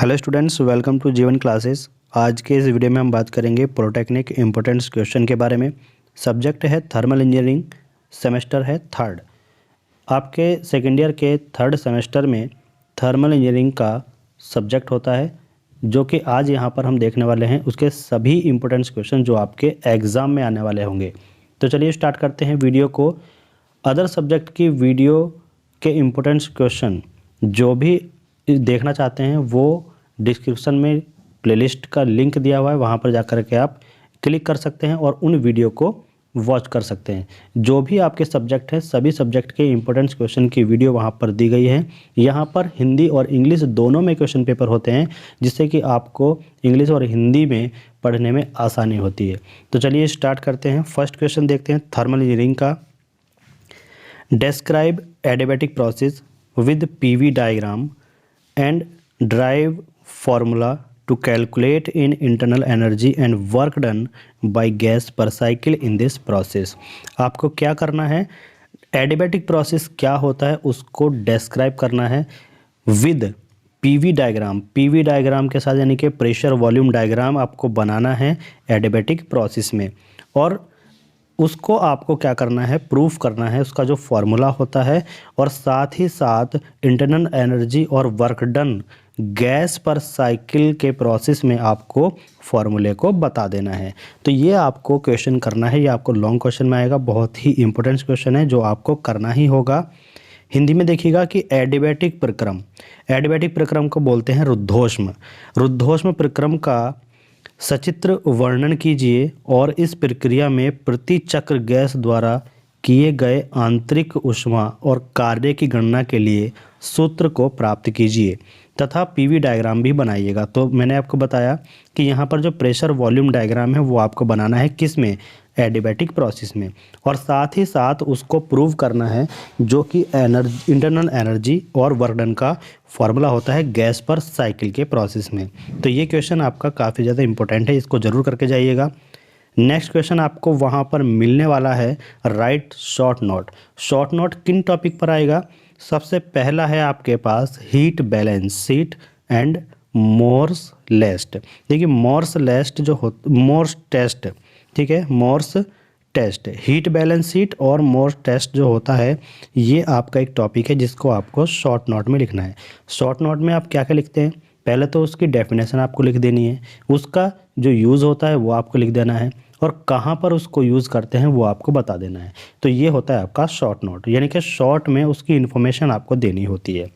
Hello students, welcome to जीवन classes. आज के इस वीडियो में हम बात करेंगे पॉलिटेक्निक इम्पोर्टेंस क्वेश्चन के बारे में। सब्जेक्ट है थर्मल इंजीनियरिंग, सेमेस्टर है थर्ड। आपके सेकेंड ईयर के थर्ड सेमेस्टर में थर्मल इंजीनियरिंग का सब्जेक्ट होता है, जो कि आज यहाँ पर हम देखने वाले हैं उसके सभी इम्पोर्टेंस क्वेश्चन जो आपके एग्ज़ाम में आने वाले होंगे। तो चलिए स्टार्ट करते हैं वीडियो को। अदर सब्जेक्ट की वीडियो के इम्पोर्टेंस क्वेश्चन जो भी देखना चाहते हैं वो डिस्क्रिप्शन में प्लेलिस्ट का लिंक दिया हुआ है, वहाँ पर जाकर के आप क्लिक कर सकते हैं और उन वीडियो को वॉच कर सकते हैं। जो भी आपके सब्जेक्ट है सभी सब्जेक्ट के इम्पोर्टेंस क्वेश्चन की वीडियो वहाँ पर दी गई है। यहाँ पर हिंदी और इंग्लिश दोनों में क्वेश्चन पेपर होते हैं, जिससे कि आपको इंग्लिश और हिंदी में पढ़ने में आसानी होती है। तो चलिए स्टार्ट करते हैं। फर्स्ट क्वेश्चन देखते हैं थर्मल इंजीनियरिंग का। Describe adiabatic process with PV diagram and derive formula to calculate in internal energy and work done by gas per cycle in this process। आपको क्या करना है, एडियाबैटिक प्रोसेस क्या होता है उसको डिस्क्राइब करना है with PV diagram. PV diagram के साथ यानी कि प्रेशर वॉल्यूम डायग्राम आपको बनाना है एडियाबैटिक प्रोसेस में, और उसको आपको क्या करना है, प्रूफ करना है उसका जो फॉर्मूला होता है, और साथ ही साथ इंटरनल एनर्जी और वर्क डन गैस पर साइकिल के प्रोसेस में आपको फॉर्मूले को बता देना है। तो ये आपको क्वेश्चन करना है, ये आपको लॉन्ग क्वेश्चन में आएगा, बहुत ही इंपॉर्टेंट क्वेश्चन है जो आपको करना ही होगा। हिंदी में देखिएगा कि एडियाबैटिक प्रक्रम, एडियाबैटिक प्रक्रम को बोलते हैं रुद्धोष्म। रुद्धोष्म प्रक्रम का सचित्र वर्णन कीजिए और इस प्रक्रिया में प्रति चक्र गैस द्वारा किए गए आंतरिक ऊष्मा और कार्य की गणना के लिए सूत्र को प्राप्त कीजिए तथा पीवी डायग्राम भी बनाइएगा। तो मैंने आपको बताया कि यहाँ पर जो प्रेशर वॉल्यूम डायग्राम है वो आपको बनाना है किस में, एडियाबैटिक प्रोसेस में, और साथ ही साथ उसको प्रूव करना है जो कि इंटरनल एनर्जी और वर्क डन का फॉर्मूला होता है गैस पर साइकिल के प्रोसेस में। तो ये क्वेश्चन आपका काफ़ी ज़्यादा इंपॉर्टेंट है, इसको ज़रूर करके जाइएगा। नेक्स्ट क्वेश्चन आपको वहाँ पर मिलने वाला है right short note. Short note किन टॉपिक पर आएगा? सबसे पहला है आपके पास heat balance sheet and Morse lest. देखिए मोर्स लेस्ट जो हो, मोर्स टेस्ट, ठीक है, Morse test, heat balance sheet और मोर्स टेस्ट जो होता है ये आपका एक टॉपिक है जिसको आपको शॉर्ट नोट में लिखना है। शॉर्ट नोट में आप क्या क्या लिखते हैं, पहले तो उसकी डेफिनेशन आपको लिख देनी है, उसका जो यूज़ होता है वो आपको लिख देना है, और कहाँ पर उसको यूज़ करते हैं वो आपको बता देना है। तो ये होता है आपका शॉर्ट नोट, यानी कि शॉर्ट में उसकी इन्फॉर्मेशन आपको देनी होती है।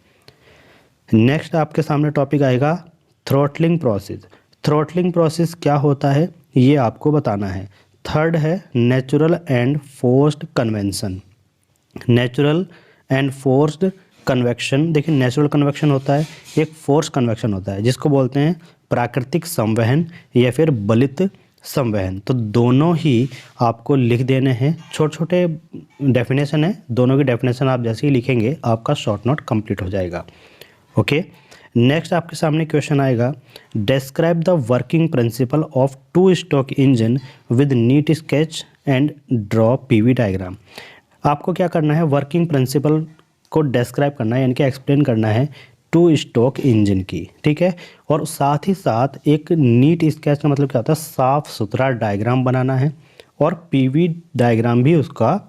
नेक्स्ट आपके सामने टॉपिक आएगा थ्रॉटलिंग प्रोसेस। थ्रॉटलिंग प्रोसेस क्या होता है ये आपको बताना है। थर्ड है natural and forced convention. Natural and forced convection, देखिए नेचुरल कन्वेक्शन होता है, एक फोर्स कन्वेक्शन होता है जिसको बोलते हैं प्राकृतिक संवहन या फिर बलित संवहन। तो दोनों ही आपको लिख देने हैं, छोटे छोटे डेफिनेशन है, दोनों की डेफिनेशन आप जैसे ही लिखेंगे आपका शॉर्ट नोट कंप्लीट हो जाएगा। ओके, नेक्स्ट आपके सामने क्वेश्चन आएगा describe the working principle of two stroke engine with neat sketch and draw PV diagram. आपको क्या करना है, वर्किंग प्रिंसिपल को डिस्क्राइब करना है, यानी कि एक्सप्लेन करना है टू स्ट्रोक इंजन की, ठीक है, और साथ ही साथ एक नीट स्केच का मतलब क्या होता है, साफ सुथरा डायग्राम बनाना है, और पीवी डायग्राम भी उसका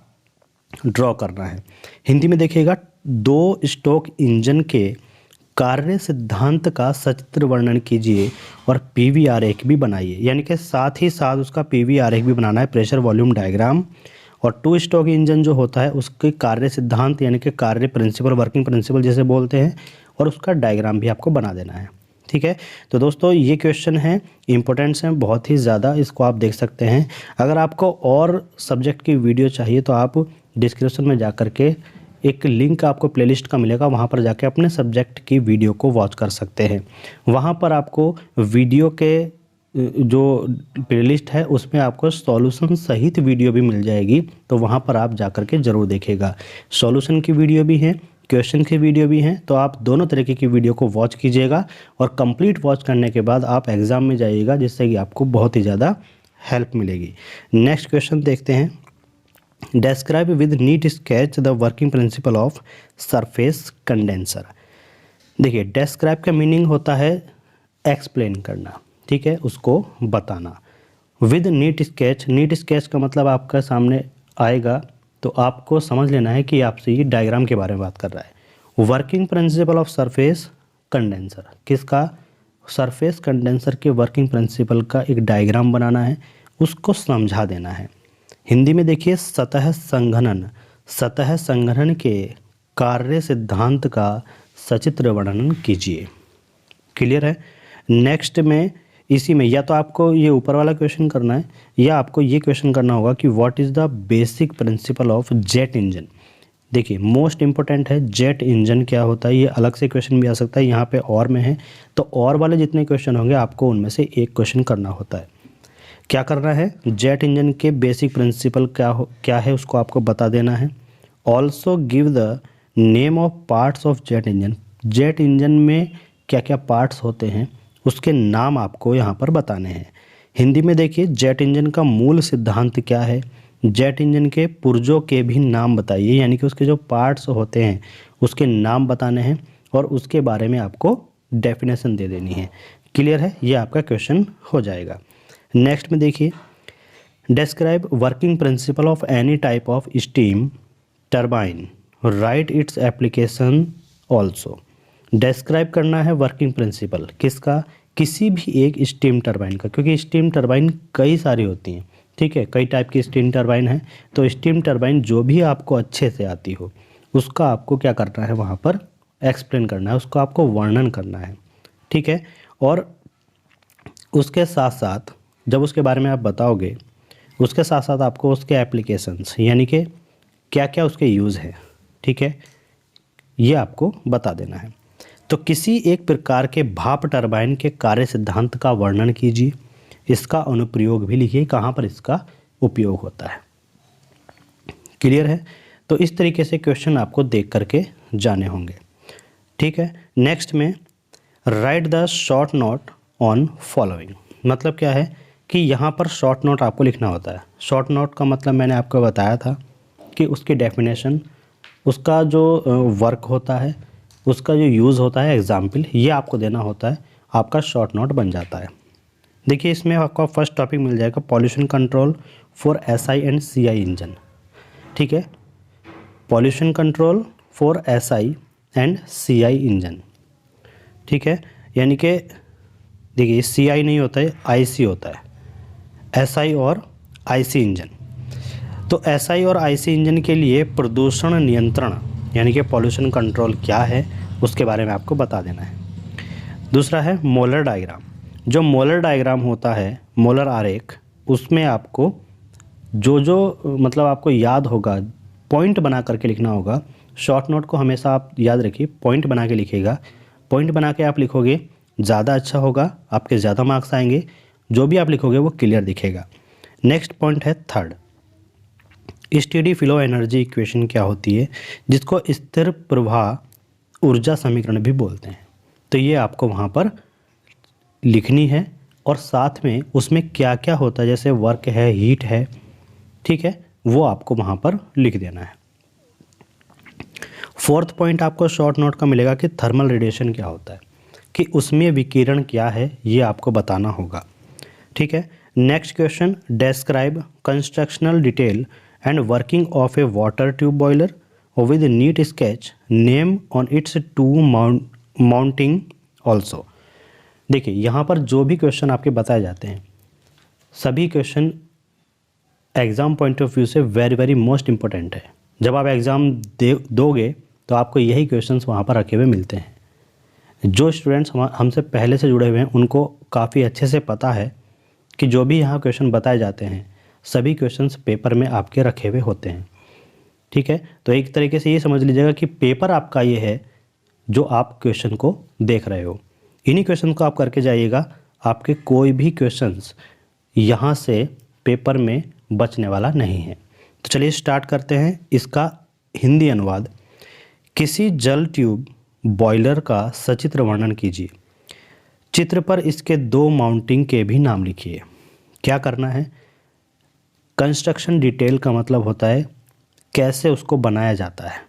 ड्रॉ करना है। हिंदी में देखिएगा दो स्ट्रोक इंजन के कार्य सिद्धांत का सचित्र वर्णन कीजिए और पीवी आरेख भी बनाइए, यानी कि साथ ही साथ उसका पीवी आरेख भी बनाना है, प्रेशर वॉल्यूम डायग्राम, और टू स्ट्रोक इंजन जो होता है उसके कार्य सिद्धांत यानी कि कार्य प्रिंसिपल, वर्किंग प्रिंसिपल जैसे बोलते हैं, और उसका डायग्राम भी आपको बना देना है। ठीक है, तो दोस्तों ये क्वेश्चन है, इंपॉर्टेंट्स हैं बहुत ही ज़्यादा, इसको आप देख सकते हैं। अगर आपको और सब्जेक्ट की वीडियो चाहिए तो आप डिस्क्रिप्शन में जा कर के एक लिंक आपको प्लेलिस्ट का मिलेगा, वहाँ पर जाके अपने सब्जेक्ट की वीडियो को वॉच कर सकते हैं। वहाँ पर आपको वीडियो के जो प्लेलिस्ट है उसमें आपको सॉल्यूशन सहित वीडियो भी मिल जाएगी, तो वहाँ पर आप जा कर के ज़रूर देखिएगा। सॉल्यूशन की वीडियो भी है, क्वेश्चन की वीडियो भी हैं, तो आप दोनों तरीके की वीडियो को वॉच कीजिएगा, और कंप्लीट वॉच करने के बाद आप एग्ज़ाम में जाइएगा, जिससे कि आपको बहुत ही ज़्यादा हेल्प मिलेगी। नेक्स्ट क्वेश्चन देखते हैं describe with neat sketch the working principle of surface condenser. देखिए डिस्क्राइब का मीनिंग होता है एक्सप्लेन करना, ठीक है, उसको बताना। With neat sketch, NEET sketch का मतलब आपका सामने आएगा तो आपको समझ लेना है कि आपसे ये डायग्राम के बारे में बात कर रहा है। Working principle of surface condenser, किसका? सरफेस कंडेंसर के वर्किंग प्रिंसिपल का एक डायग्राम बनाना है, उसको समझा देना है। हिंदी में देखिए सतह संघनन, सतह संघनन के कार्य सिद्धांत का सचित्र वर्णन कीजिए। क्लियर है? नेक्स्ट में इसी में या तो आपको ये ऊपर वाला क्वेश्चन करना है या आपको ये क्वेश्चन करना होगा कि what is the basic principle of jet engine. देखिए मोस्ट इंपॉर्टेंट है जेट इंजन क्या होता है, ये अलग से क्वेश्चन भी आ सकता है, यहाँ पे और में है तो और वाले जितने क्वेश्चन होंगे आपको उनमें से एक क्वेश्चन करना होता है। क्या करना है? जेट इंजन के बेसिक प्रिंसिपल क्या है उसको आपको बता देना है। Also give the name of parts of jet engine, jet engine में क्या क्या पार्ट्स होते हैं उसके नाम आपको यहाँ पर बताने हैं। हिंदी में देखिए जेट इंजन का मूल सिद्धांत क्या है, जेट इंजन के पुर्जों के भी नाम बताइए, यानी कि उसके जो पार्ट्स होते हैं उसके नाम बताने हैं और उसके बारे में आपको डेफिनेशन दे देनी है। क्लियर है? ये आपका क्वेश्चन हो जाएगा। नेक्स्ट में देखिए describe working principle of any type of steam turbine, right its application also. Describe करना है वर्किंग प्रिंसिपल किसका? किसी भी एक स्टीम टरबाइन का, क्योंकि स्टीम टरबाइन कई सारी होती हैं, ठीक है, कई टाइप की स्टीम टरबाइन है। तो स्टीम टरबाइन जो भी आपको अच्छे से आती हो उसका आपको क्या करना है, वहाँ पर एक्सप्लेन करना है, उसको आपको वर्णन करना है, ठीक है। और उसके साथ साथ जब उसके बारे में आप बताओगे उसके साथ साथ आपको उसके एप्लीकेशंस यानी कि क्या क्या उसके यूज़ है, ठीक है, ये आपको बता देना है। तो किसी एक प्रकार के भाप टरबाइन के कार्य सिद्धांत का वर्णन कीजिए, इसका अनुप्रयोग भी लिखिए, कहाँ पर इसका उपयोग होता है। क्लियर है? तो इस तरीके से क्वेश्चन आपको देख करके जाने होंगे, ठीक है। नेक्स्ट में right the short note on following, मतलब क्या है कि यहाँ पर शॉर्ट नोट आपको लिखना होता है। शॉर्ट नोट का मतलब मैंने आपको बताया था कि उसकी डेफिनेशन, उसका जो वर्क होता है, उसका जो यूज़ होता है, एग्जाम्पल, ये आपको देना होता है, आपका शॉर्ट नोट बन जाता है। देखिए इसमें आपका फर्स्ट टॉपिक मिल जाएगा pollution control for SI and CI engine, ठीक है, pollution control for SI and CI engine, ठीक है, यानी कि देखिए सीआई नहीं होता है, आईसी होता है, एसआई और आईसी इंजन। तो एसआई और आईसी इंजन के लिए प्रदूषण नियंत्रण यानी कि पॉल्यूशन कंट्रोल क्या है उसके बारे में आपको बता देना है। दूसरा है मोलर डायग्राम, जो मोलर डायग्राम होता है, मोलर आरेख, उसमें आपको जो मतलब आपको याद होगा पॉइंट बना करके लिखना होगा। शॉर्ट नोट को हमेशा आप याद रखिए, पॉइंट बना के लिखिएगा, पॉइंट बना के आप लिखोगे ज़्यादा अच्छा होगा, आपके ज़्यादा मार्क्स आएंगे, जो भी आप लिखोगे वो क्लियर दिखेगा। नेक्स्ट पॉइंट है third, steady flow energy equation क्या होती है, जिसको स्थिर प्रवाह ऊर्जा समीकरण भी बोलते हैं। तो ये आपको वहाँ पर लिखनी है और साथ में उसमें क्या क्या होता है, जैसे वर्क है, हीट है, ठीक है, वो आपको वहाँ पर लिख देना है। फोर्थ पॉइंट आपको शॉर्ट नोट का मिलेगा कि थर्मल रेडिएशन क्या होता है, कि उसमें विकिरण क्या है, ये आपको बताना होगा, ठीक है। Next question, describe constructional detail and working of a water tube boiler with neat sketch, name on its two mounting also. देखिए यहाँ पर जो भी क्वेश्चन आपके बताए जाते हैं, सभी question exam point of view से वेरी वेरी मोस्ट इम्पोर्टेंट है। जब आप एग्ज़ाम दोगे तो आपको यही क्वेश्चंस वहाँ पर रखे हुए मिलते हैं। जो स्टूडेंट्स हमसे पहले से जुड़े हुए हैं उनको काफ़ी अच्छे से पता है कि जो भी यहाँ क्वेश्चन बताए जाते हैं सभी क्वेश्चंस पेपर में आपके रखे हुए होते हैं, ठीक है। तो एक तरीके से ये समझ लीजिएगा कि पेपर आपका ये है जो आप क्वेश्चन को देख रहे हो, इन्हीं क्वेश्चन को आप करके जाइएगा, आपके कोई भी क्वेश्चंस यहाँ से पेपर में बचने वाला नहीं है। तो चलिए स्टार्ट करते हैं इसका हिंदी अनुवाद। किसी जल ट्यूब बॉयलर का सचित्र वर्णन कीजिए, चित्र पर इसके दो माउंटिंग के भी नाम लिखिए। क्या करना है, कंस्ट्रक्शन डिटेल का मतलब होता है कैसे उसको बनाया जाता है,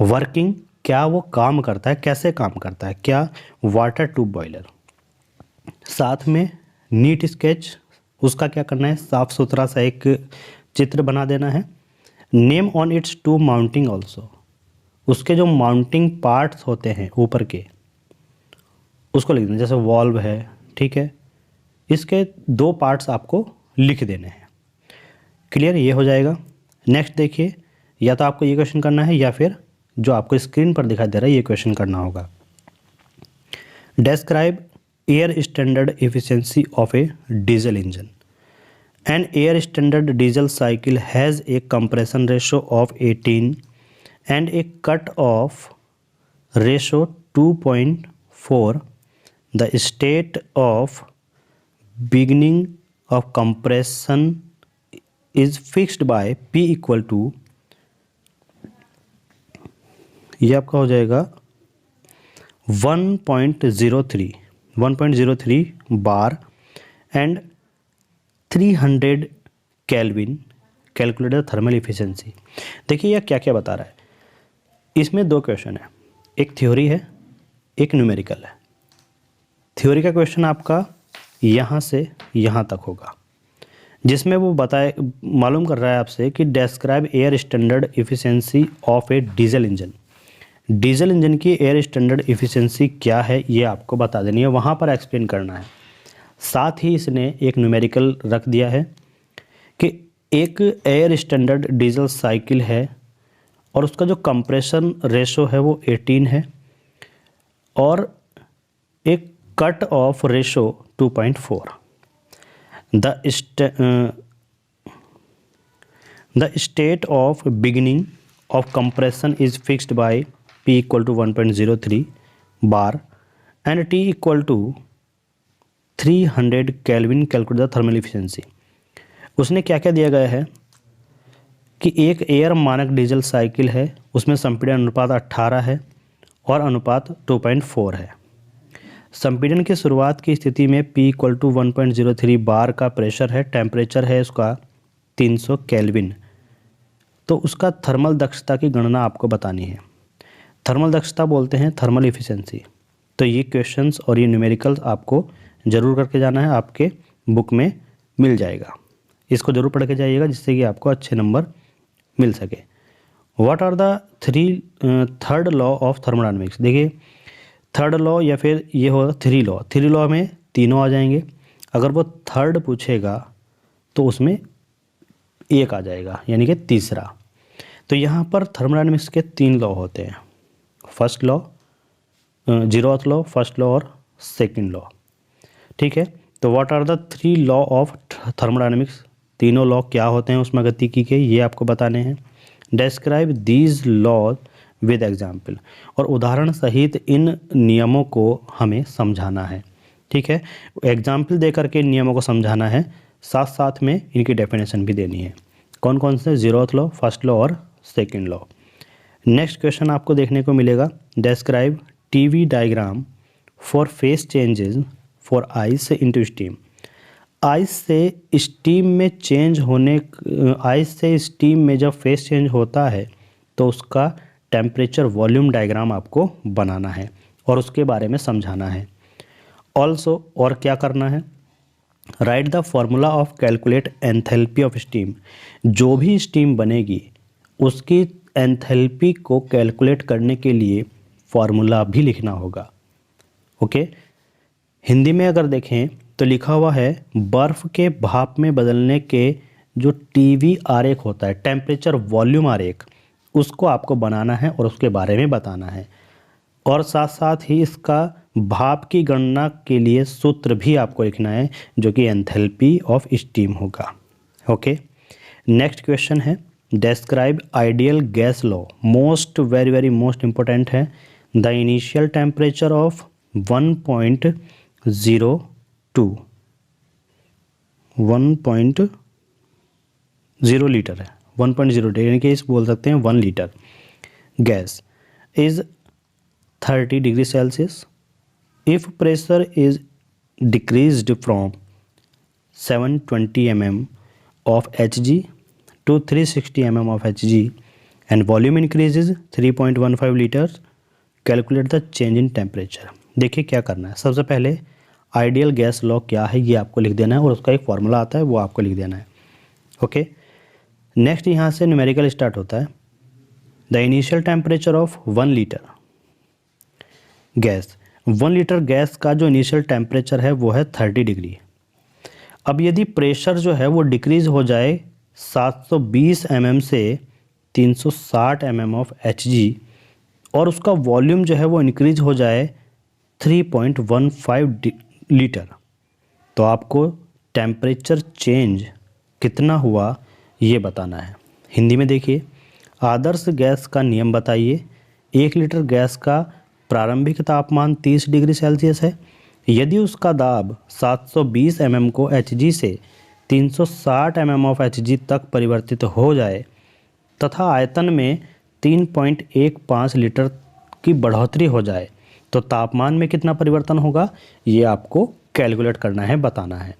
वर्किंग क्या वो काम करता है, कैसे काम करता है, क्या वाटर ट्यूब बॉयलर, साथ में नीट स्केच, उसका क्या करना है, साफ सुथरा सा एक चित्र बना देना है। Name on its two mounting also, उसके जो माउंटिंग पार्ट्स होते हैं ऊपर के उसको लिख देना, जैसे वॉल्व है, ठीक है, इसके 2 पार्ट्स आपको लिख देने हैं। क्लियर, ये हो जाएगा। नेक्स्ट देखिए, या तो आपको ये क्वेश्चन करना है या फिर जो आपको स्क्रीन पर दिखाई दे रहा है ये क्वेश्चन करना होगा। Describe air standard efficiency of a diesel engine. An air standard diesel cycle has a compression ratio of 18 and a cut off ratio 2.4। The state of beginning of compression is fixed by P equal to, ये आपका हो जाएगा 1.03 bar and 300 kelvin, calculated thermal efficiency. देखिए यह क्या क्या बता रहा है, इसमें 2 क्वेश्चन है, एक थ्योरी है, एक न्यूमेरिकल है। थ्योरी का क्वेश्चन आपका यहाँ से यहाँ तक होगा, जिसमें वो मालूम कर रहा है आपसे कि describe air standard efficiency of a diesel engine. Diesel engine की एयर स्टैंडर्ड एफिशिएंसी क्या है ये आपको बता देनी है, वहाँ पर एक्सप्लेन करना है। साथ ही इसने एक न्यूमेरिकल रख दिया है कि एक एयर स्टैंडर्ड डीजल साइकिल है और उसका जो कंप्रेशन रेशो है वो 18 है और एक cut off ratio 2.4। The state of beginning of compression is fixed by P equal to 1.03 bar and T equal to 300 kelvin, calculate the thermal efficiency. उसने क्या क्या दिया गया है कि एक एयर मानक डीजल साइकिल है, उसमें संपीड़न अनुपात 18 है और अनुपात 2.4 है। संपीड़न की शुरुआत की स्थिति में P इक्वल टू 1.03 बार का प्रेशर है, टेम्परेचर है उसका 300 केल्विन। तो उसका थर्मल दक्षता की गणना आपको बतानी है। थर्मल दक्षता बोलते हैं थर्मल इफिशिएंसी। तो ये क्वेश्चंस और ये न्यूमेरिकल्स आपको ज़रूर करके जाना है, आपके बुक में मिल जाएगा, इसको ज़रूर पढ़ के जाइएगा जिससे कि आपको अच्छे नंबर मिल सके। What are the third law of thermodynamics. देखिए थर्ड लॉ या फिर ये होगा 3 लॉ। 3 लॉ में तीनों आ जाएंगे, अगर वो थर्ड पूछेगा तो उसमें एक आ जाएगा, यानी कि तीसरा। तो यहाँ पर थर्मोडायनेमिक्स के 3 लॉ होते हैं, first law, 0th law, first law और सेकंड लॉ, ठीक है। तो what are the 3 law of thermodynamics, तीनों लॉ क्या होते हैं उसमें गतिकी के, ये आपको बताने हैं। Describe these law with example, और उदाहरण सहित इन नियमों को हमें समझाना है, ठीक है। एग्जाम्पल दे करके नियमों को समझाना है, साथ साथ में इनकी डेफिनेशन भी देनी है, कौन कौन से, 0th लॉ, फर्स्ट लॉ और सेकंड लॉ। नेक्स्ट क्वेश्चन आपको देखने को मिलेगा, describe TV diagram for face changes for ice into steam. Ice से स्टीम में चेंज होने, आइस से स्टीम में जब फेस चेंज होता है तो उसका टेम्परेचर वॉल्यूम डायग्राम आपको बनाना है और उसके बारे में समझाना है। ऑल्सो, और क्या करना है, right the formula of calculate enthalpy of steam. जो भी स्टीम बनेगी उसकी एंथैल्पी को कैलकुलेट करने के लिए फॉर्मूला भी लिखना होगा, ओके। हिंदी में अगर देखें तो लिखा हुआ है बर्फ़ के भाप में बदलने के जो टीवी आरेख होता है, टेम्परेचर वॉल्यूम आरेख, उसको आपको बनाना है और उसके बारे में बताना है, और साथ साथ ही इसका भाप की गणना के लिए सूत्र भी आपको लिखना है जो कि एंथैल्पी ऑफ स्टीम होगा, ओके। नेक्स्ट क्वेश्चन है, describe ideal gas law. Most very most important है। The initial temperature of 1.02 litre है, 1.0 यानी कि इस बोल सकते हैं 1 litre gas is 30 degree Celsius. If pressure is decreased from 720 mm of Hg to 360 mm of Hg and volume increases 3.15 liters, calculate the change in temperature. देखिए क्या करना है, सबसे पहले आइडियल गैस लॉ क्या है ये आपको लिख देना है, और उसका एक फॉर्मूला आता है वो आपको लिख देना है। ओके, नेक्स्ट यहाँ से न्यूमेरिकल स्टार्ट होता है। The initial temperature of 1 litre gas, 1 litre gas का जो इनिशियल टेम्परेचर है वो है 30 डिग्री। अब यदि प्रेशर जो है वो डिक्रीज़ हो जाए 720 mm से 360 mm ऑफ Hg, और उसका वॉल्यूम जो है वो इंक्रीज हो जाए 3.15 लीटर, तो आपको टेम्परेचर चेंज कितना हुआ ये बताना है। हिंदी में देखिए, आदर्श गैस का नियम बताइए। 1 लीटर गैस का प्रारंभिक तापमान 30 डिग्री सेल्सियस है। यदि उसका दाब 720 mm को Hg से 360 mm ऑफ Hg तक परिवर्तित हो जाए तथा आयतन में 3.15 लीटर की बढ़ोतरी हो जाए तो तापमान में कितना परिवर्तन होगा ये आपको कैलकुलेट करना है, बताना है।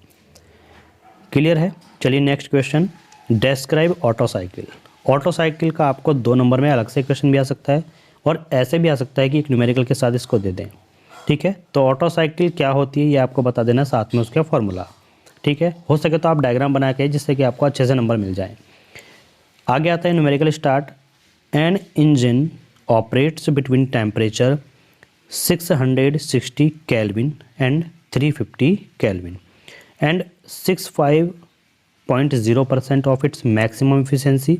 क्लियर है? चलिए next question, describe auto cycle. Auto cycle का आपको 2 नंबर में अलग से क्वेश्चन भी आ सकता है और ऐसे भी आ सकता है कि एक न्यूमेरिकल के साथ इसको दे दें। ठीक है, तो ऑटो साइकिल क्या होती है ये आपको बता देना, साथ में उसका फॉर्मूला। ठीक है, हो सके तो आप डायग्राम बना के जिससे कि आपको अच्छे से नंबर मिल जाए। आगे आता है numerical start. An engine operates between temperature 660 kelvin and 350 kelvin and 65.0% of its maximum efficiency.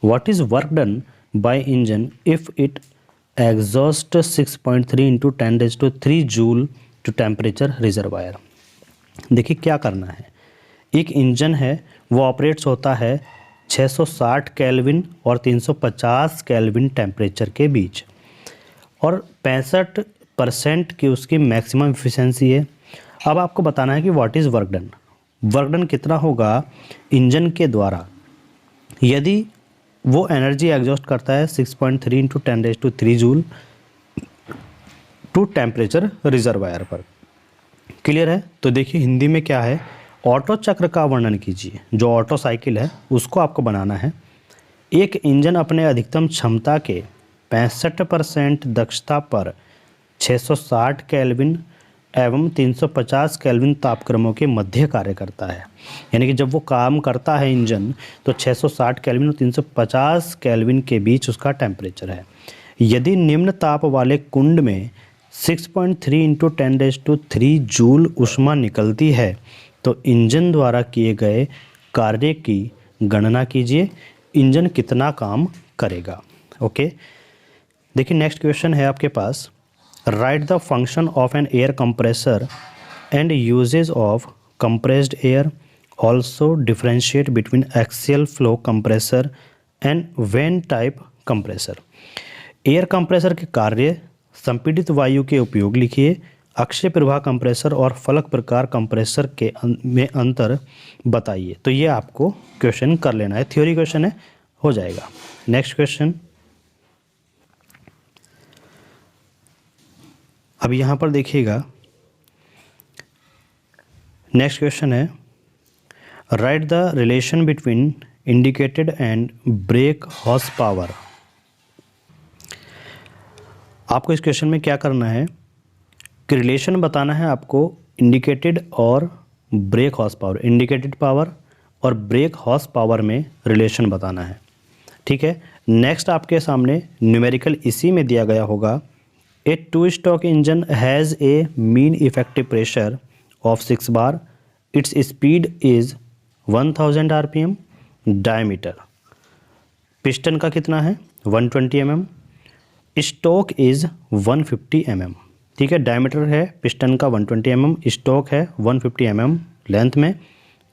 What is work done by engine if it exhausts 6.3 into 10⁻³ joule to temperature reservoir? देखिए क्या करना है, एक इंजन है वो ऑपरेट्स होता है 660 kelvin और 350 केल्विन टेम्परेचर के बीच, और 65% की उसकी मैक्सिमम एफिशिएंसी है। अब आपको बताना है कि what is work done. Work done कितना होगा इंजन के द्वारा यदि वो एनर्जी एग्जॉस्ट करता है 6.3 into 10⁻³ joule to temperature reservoir पर। क्लियर है? तो देखिए हिंदी में क्या है, ऑटो चक्र का वर्णन कीजिए। जो ऑटो साइकिल है उसको आपको बनाना है। एक इंजन अपने अधिकतम क्षमता के 65% दक्षता पर 660 केल्विन एवं 350 केल्विन तापक्रमों के मध्य कार्य करता है। यानी कि जब वो काम करता है इंजन तो 660 केल्विन और 350 केल्विन के बीच उसका टेम्परेचर है। यदि निम्न ताप वाले कुंड में 6.3 into 10⁻³ जूल ऊष्मा निकलती है तो इंजन द्वारा किए गए कार्य की गणना कीजिए, इंजन कितना काम करेगा। ओके, देखिए नेक्स्ट क्वेश्चन है आपके पास। Write the function of an air compressor and usages of compressed air, also differentiate between axial flow compressor and vane type compressor. Air compressor के कार्य, संपीड़ित वायु के उपयोग लिखिए, अक्षय प्रवाह कंप्रेसर और फलक प्रकार कंप्रेसर के में अंतर बताइए। तो ये आपको क्वेश्चन कर लेना है, थ्योरी क्वेश्चन है, हो जाएगा। नेक्स्ट क्वेश्चन, अब यहाँ पर देखिएगा नेक्स्ट क्वेश्चन है, right the relation between indicated and break horse power. आपको इस क्वेश्चन में क्या करना है कि रिलेशन बताना है आपको इंडिकेटेड और break horse power, indicated power और ब्रेक हॉर्स पावर में रिलेशन बताना है। ठीक है, नेक्स्ट आपके सामने न्यूमेरिकल इसी में दिया गया होगा। ए 2 stroke engine has a mean effective pressure of 6 bar, its speed is 1000 RPM, diameter piston का कितना है 120 mm, स्टोक इज़ 150 mm। ठीक है, डायमीटर है पिस्टन का 120 mm, स्टोक है 150 mm लेंथ में।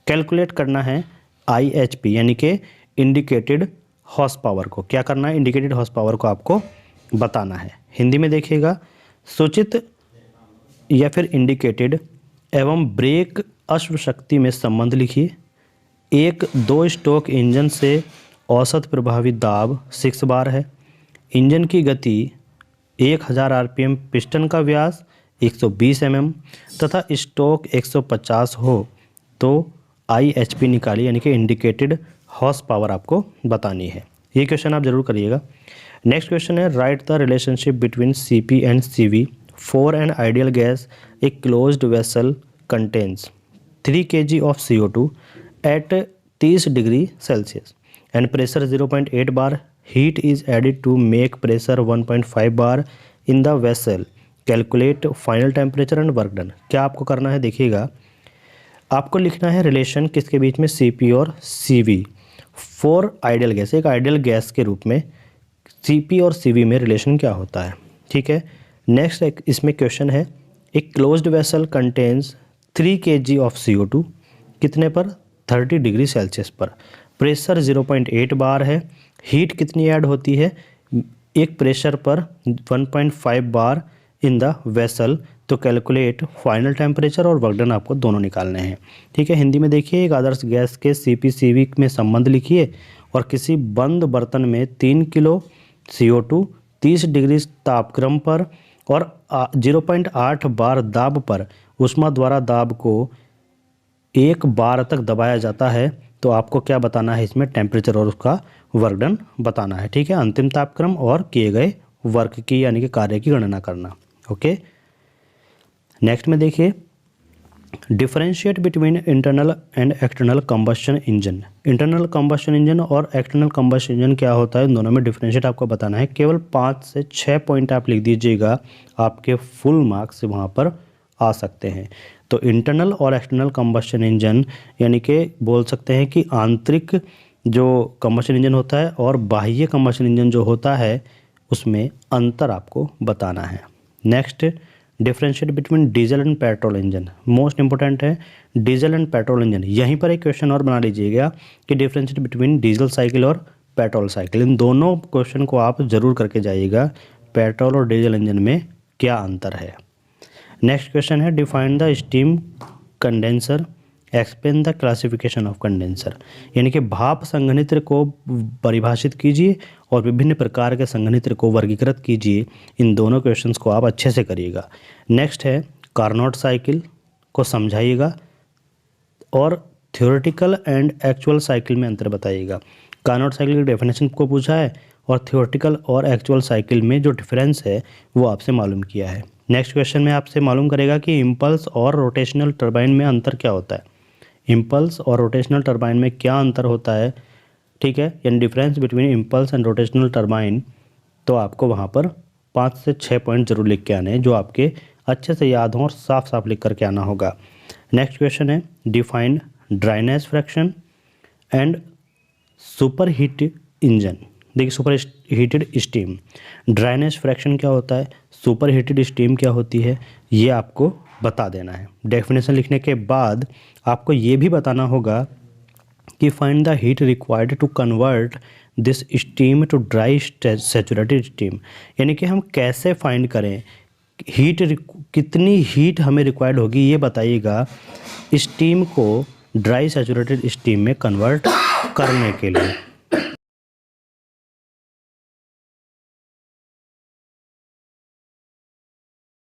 कैलकुलेट करना है IHP यानी कि इंडिकेटेड हॉर्स पावर को। क्या करना है, इंडिकेटेड हॉर्स पावर को आपको बताना है। हिंदी में देखिएगा, सूचित या फिर इंडिकेटेड एवं ब्रेक अश्व शक्ति में संबंध लिखिए। 1-2 स्ट्रोक इंजन से औसत प्रभावी दाब 6 बार है, इंजन की गति 1000 RPM, पिस्टन का व्यास 120 mm तथा स्टोक 150 हो तो IHP निकालिए, यानी कि इंडिकेटेड हॉर्स पावर आपको बतानी है। ये क्वेश्चन आप जरूर करिएगा। नेक्स्ट क्वेश्चन है, right the relationship between CP and CV For an ideal gas, a closed vessel contains 3 kg of CO2 at 30 degree Celsius and pressure 0.8 bar. Heat is added to make pressure 1.5 bar in the vessel. Calculate final temperature and work done. क्या आपको करना है, देखिएगा आपको लिखना है relation किसके बीच में, CP और CV फॉर आइडियल गैस। एक आइडियल गैस के रूप में CP और CV में रिलेशन क्या होता है, ठीक है। नेक्स्ट एक इसमें क्वेश्चन है, एक closed vessel contains 3 kg of CO2 कितने पर, 30 डिग्री सेल्सियस पर, प्रेशर 0.8 बार है, हीट कितनी ऐड होती है, एक प्रेशर पर 1.5 बार इन द वेसल। तो कैलकुलेट फाइनल टेम्परेचर और वर्क डन आपको दोनों निकालने हैं, ठीक है। हिंदी में देखिए, एक आदर्श गैस के CP CV में संबंध लिखिए और किसी बंद बर्तन में 3 किलो CO2 30 डिग्री तापक्रम पर और 0.8 बार दाब पर ऊष्मा द्वारा दाब को 1 बार तक दबाया जाता है। तो आपको क्या बताना है, इसमें टेम्परेचर और उसका वर्क डन बताना है, ठीक है। अंतिम तापक्रम और किए गए वर्क की यानी कि कार्य की गणना करना। ओके, नेक्स्ट में देखिए, differentiate between internal and external combustion engine. Internal combustion engine और एक्सटर्नल कंबशन इंजन क्या होता है, दोनों में डिफरेंशिएट आपको बताना है। केवल 5 से 6 पॉइंट आप लिख दीजिएगा, आपके फुल मार्क्स वहाँ पर आ सकते हैं। तो इंटरनल और एक्सटर्नल कंबशन इंजन यानी कि बोल सकते हैं कि आंतरिक जो कंबशन इंजन होता है और बाह्य कंबशन इंजन जो होता है उसमें अंतर आपको बताना है। Next, differentiate between diesel and petrol engine. Most important है डीजल एंड पेट्रोल इंजन। यहीं पर एक क्वेश्चन और बना लीजिएगा कि डिफरेंशिएट बिटवीन डीजल साइकिल और पेट्रोल साइकिल। इन दोनों क्वेश्चन को आप जरूर करके जाइएगा, पेट्रोल और डीजल इंजन में क्या अंतर है। नेक्स्ट क्वेश्चन है, define the steam condenser, explain the classification of condenser. यानी कि भाप संघनित्र को परिभाषित कीजिए और विभिन्न प्रकार के संघनित्र को वर्गीकृत कीजिए। इन दोनों क्वेश्चंस को आप अच्छे से करिएगा। नेक्स्ट है, कार्नोट साइकिल को समझाइएगा और थ्योरेटिकल एंड एक्चुअल साइकिल में अंतर बताइएगा। कार्नोट साइकिल की डेफिनेशन को पूछा है और थ्योरेटिकल और एक्चुअल साइकिल में जो डिफरेंस है वो आपसे मालूम किया है। नेक्स्ट क्वेश्चन में आपसे मालूम करेगा कि इम्पल्स और रोटेशनल टरबाइन में अंतर क्या होता है। इम्पल्स और रोटेशनल टरबाइन में क्या अंतर होता है, ठीक है, यानी difference between impulse and rotational turbine. तो आपको वहाँ पर 5 से 6 पॉइंट जरूर लिख के आने हैं, जो आपके अच्छे से याद हों और साफ साफ लिख करके आना होगा। नेक्स्ट क्वेश्चन है, define dryness fraction and superheat engine. देखिए, superheated steam, dryness fraction क्या होता है, सुपर हीटेड स्टीम क्या होती है, ये आपको बता देना है। डेफिनेशन लिखने के बाद आपको ये भी बताना होगा कि find the heat required to convert this steam to dry saturated steam. यानी कि हम कैसे फाइंड करें, कितनी हीट हमें रिक्वायर्ड होगी ये बताइएगा स्टीम को ड्राई सैचुरेटेड स्टीम में कन्वर्ट करने के लिए।